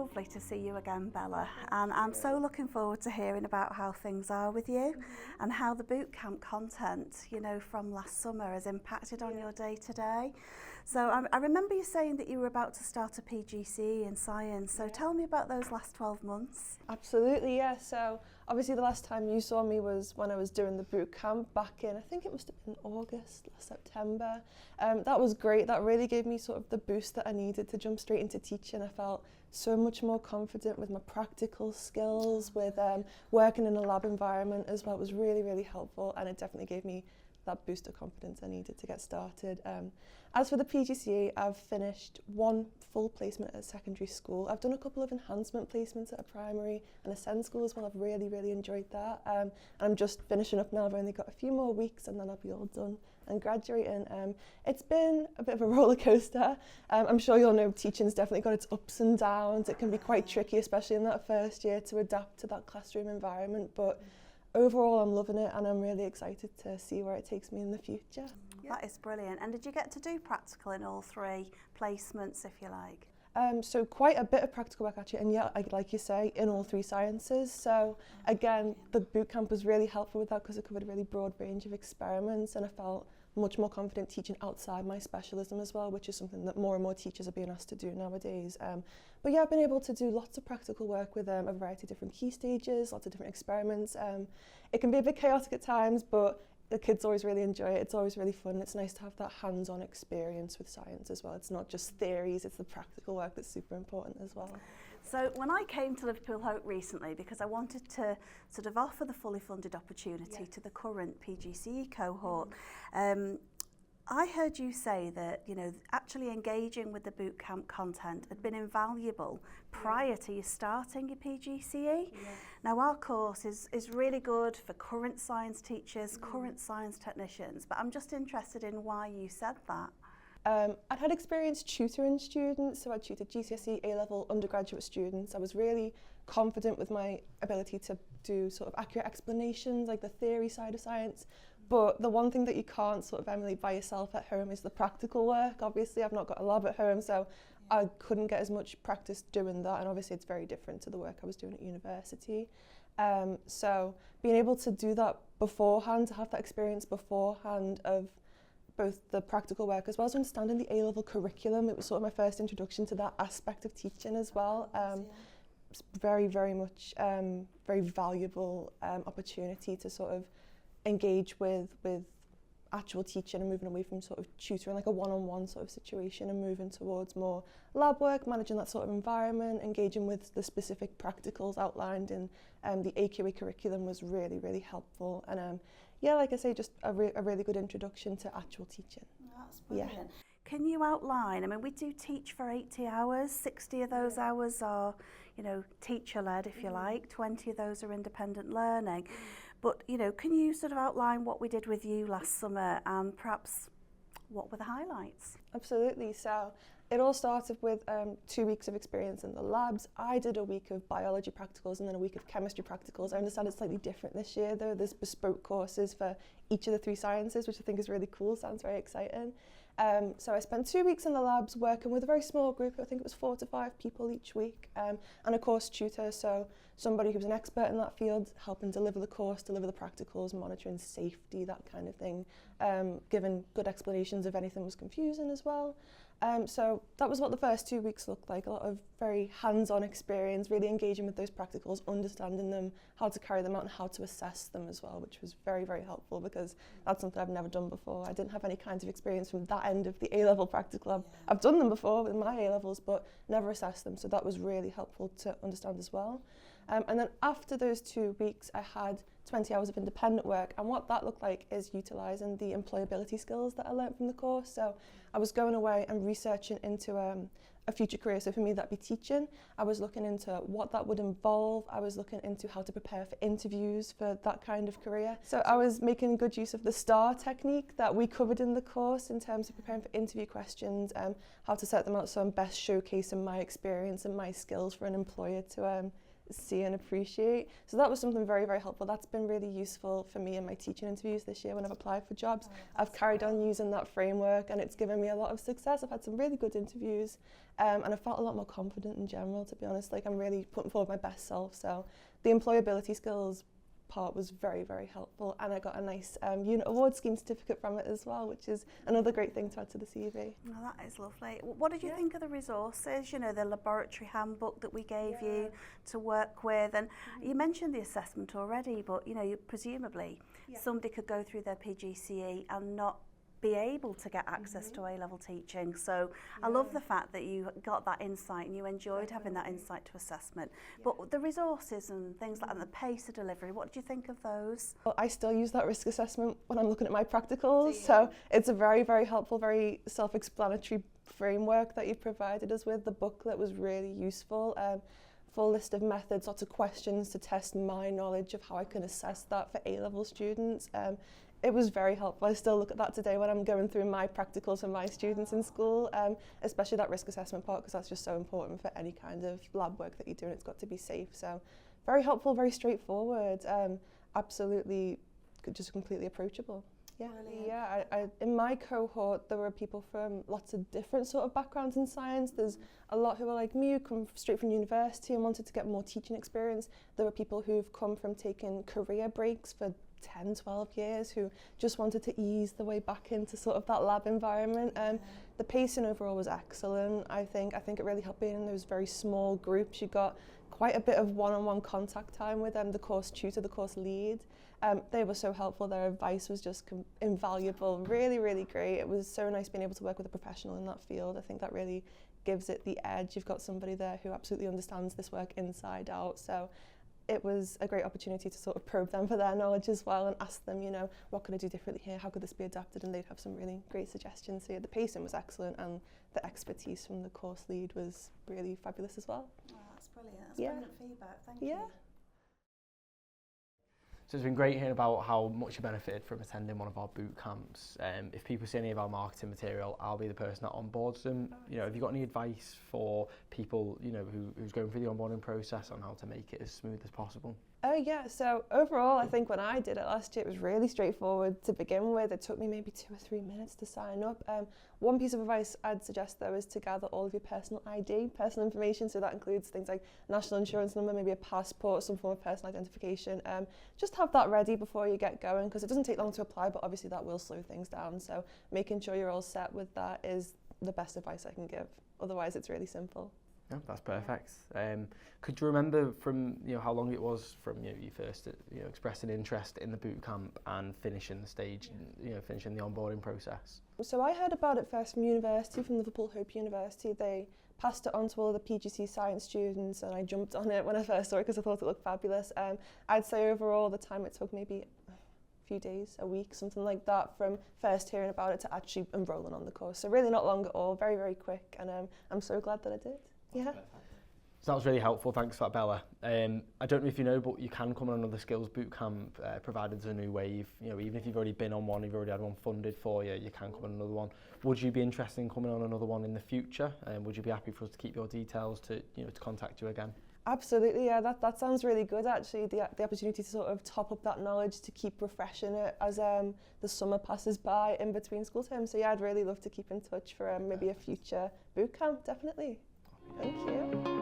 lovely to see you again, Bella, and I'm so looking forward to hearing about how things are with you and how the bootcamp content, from last summer has impacted on your day-to-day. So I remember you saying that you were about to start a PGCE in science, so tell me about those last 12 months. Absolutely, yeah. So obviously the last time you saw me was when I was doing the boot camp back in, I think it must have been August, last September. That was great. That really gave me sort of the boost that I needed to jump straight into teaching. I felt so much more confident with my practical skills, with working in a lab environment as well. It was really, really helpful, and it definitely gave me that boost of confidence I needed to get started. As for the PGCE, I've finished one full placement at a secondary school. I've done a couple of enhancement placements at a primary and a SEND school as well. I've really, really enjoyed that. I'm just finishing up now. I've only got a few more weeks and then I'll be all done and graduating. It's been a bit of a roller coaster. I'm sure you'll know teaching's definitely got its ups and downs. It can be quite tricky, especially in that first year, to adapt to that classroom environment. But overall, I'm loving it, and I'm really excited to see where it takes me in the future. That is brilliant. And did you get to do practical in all three placements, if you like? So quite a bit of practical work actually, and yeah, like you say, in all three sciences. So again, the bootcamp was really helpful with that because it covered a really broad range of experiments, and I felt much more confident teaching outside my specialism as well, which is something that more and more teachers are being asked to do nowadays. But yeah, I've been able to do lots of practical work with a variety of different key stages, lots of different experiments. It can be a bit chaotic at times, but the kids always really enjoy it. It's always really fun. It's nice to have that hands-on experience with science as well. It's not just theories, it's the practical work that's super important as well. So when I came to Liverpool Hope recently, because I wanted to sort of offer the fully funded opportunity to the current PGCE cohort, I heard you say that, actually engaging with the bootcamp content had been invaluable prior to you starting your PGCE. Now, our course is really good for current science teachers, current science technicians, but I'm just interested in why you said that. I'd had experience tutoring students, so I tutored GCSE, A-level, undergraduate students. I was really confident with my ability to do sort of accurate explanations, like the theory side of science. But the one thing that you can't sort of emulate by yourself at home is the practical work. Obviously, I've not got a lab at home, so I couldn't get as much practice doing that. And obviously, it's very different to the work I was doing at university. So being able to do that beforehand, to have that experience beforehand of both the practical work as well as understanding the A-level curriculum. It was sort of my first introduction to that aspect of teaching as well. It's very, very much very valuable opportunity to sort of engage with actual teaching and moving away from sort of tutoring, like a one-on-one sort of situation, and moving towards more lab work, managing that sort of environment, engaging with the specific practicals outlined in the AQA curriculum was really, really helpful. And yeah, like I say, just a really good introduction to actual teaching. That's brilliant. Can you outline, we do teach for 80 hours, 60 of those hours are, teacher-led, if you like, 20 of those are independent learning. But, can you sort of outline what we did with you last summer and perhaps what were the highlights? Absolutely. So it all started with 2 weeks of experience in the labs. I did a week of biology practicals and then a week of chemistry practicals. I understand it's slightly different this year though. There's bespoke courses for each of the three sciences, which I think is really cool, sounds very exciting. So I spent 2 weeks in the labs working with a very small group. I think it was 4 to 5 people each week, and a course tutor, so somebody who's an expert in that field, helping deliver the course, deliver the practicals, monitoring safety, that kind of thing, giving good explanations if anything was confusing as well. So that was what the first 2 weeks looked like, a lot of very hands-on experience, really engaging with those practicals, understanding them, how to carry them out and how to assess them as well, which was very, very helpful because that's something I've never done before. I didn't have any kinds of experience from that end of the A-level practical. I've done them before with my A-levels, but never assessed them, so that was really helpful to understand as well. And then after those 2 weeks, I had 20 hours of independent work, and what that looked like is utilising the employability skills that I learnt from the course. So I was going away and researching into a future career. So for me, that'd be teaching. I was looking into what that would involve. I was looking into how to prepare for interviews for that kind of career. So I was making good use of the STAR technique that we covered in the course in terms of preparing for interview questions, how to set them out so I'm best showcasing my experience and my skills for an employer to see and appreciate. So that was something very, very helpful. That's been really useful for me in my teaching interviews this year when I've applied for jobs. I've carried on using that framework and it's given me a lot of success. I've had some really good interviews and I've felt a lot more confident in general, to be honest. Like, I'm really putting forward my best self. So the employability skills part was very, very helpful, and I got a nice unit award scheme certificate from it as well, which is another great thing to add to the CV. Oh, that is lovely. What did you think of the resources, you know, the laboratory handbook that we gave you to work with? And you mentioned the assessment already, but you know, presumably somebody could go through their PGCE and not be able to get access to A-level teaching. So I love the fact that you got that insight and you enjoyed having that insight to assessment. But the resources and things like that, and the pace of delivery, what do you think of those? Well, I still use that risk assessment when I'm looking at my practicals. So it's a very, very helpful, very self-explanatory framework that you've provided us with. The booklet was really useful. Full list of methods, lots of questions to test my knowledge of how I can assess that for A-level students. It was very helpful. I still look at that today when I'm going through my practicals for my students in school, especially that risk assessment part, because that's just so important for any kind of lab work that you're doing. It's got to be safe. So very helpful, very straightforward, absolutely just completely approachable. Yeah, I in my cohort, there were people from lots of different sort of backgrounds in science. There's a lot who are like me, who come straight from university and wanted to get more teaching experience. There were people who've come from taking career breaks for 10, 12 years who just wanted to ease the way back into sort of that lab environment. The pacing overall was excellent. I think it really helped being in those very small groups. You got quite a bit of one-on-one contact time with the course tutor, the course lead. They were so helpful. Their advice was just invaluable. Really, really great. It was so nice being able to work with a professional in that field. I think that really gives it the edge. You've got somebody there who absolutely understands this work inside out. So it was a great opportunity to sort of probe them for their knowledge as well and ask them, you know, what could I do differently here? How could this be adapted? And they'd have some really great suggestions. So yeah, the pacing was excellent and the expertise from the course lead was really fabulous as well. Oh, that's brilliant. That's brilliant feedback. Thank you. So it's been great hearing about how much you benefited from attending one of our boot camps. If people see any of our marketing material, I'll be the person that onboards them. You know, have you got any advice for people, you know, who's going through the onboarding process on how to make it as smooth as possible? Yeah, so overall, I think when I did it last year, it was really straightforward to begin with. It took me maybe 2 or 3 minutes to sign up. One piece of advice I'd suggest, though, is to gather all of your personal ID, personal information. So that includes things like national insurance number, maybe a passport, some form of personal identification. Just have that ready before you get going, because it doesn't take long to apply, but obviously that will slow things down. So making sure you're all set with that is the best advice I can give. Otherwise, it's really simple. Yeah, that's perfect. Could you remember from how long it was from you first expressing interest in the boot camp and finishing the stage, finishing the onboarding process? So I heard about it first from university, from Liverpool Hope University. They passed it on to all the PGC science students, and I jumped on it when I first saw it because I thought it looked fabulous. I'd say overall the time it took maybe a few days, a week, something like that, from first hearing about it to actually enrolling on the course. So really not long at all, very, very quick, and I'm so glad that I did. Yeah. So that was really helpful. Thanks for that, Bella. I don't know if you know, but you can come on another skills bootcamp provided there's a new wave. Even if you've already been on one, you've already had one funded for you, you can come on another one. Would you be interested in coming on another one in the future? Would you be happy for us to keep your details to contact you again? Absolutely, yeah. That sounds really good. Actually, the opportunity to sort of top up that knowledge, to keep refreshing it as the summer passes by in between school terms. So yeah, I'd really love to keep in touch for maybe a future bootcamp. Definitely. Thank you.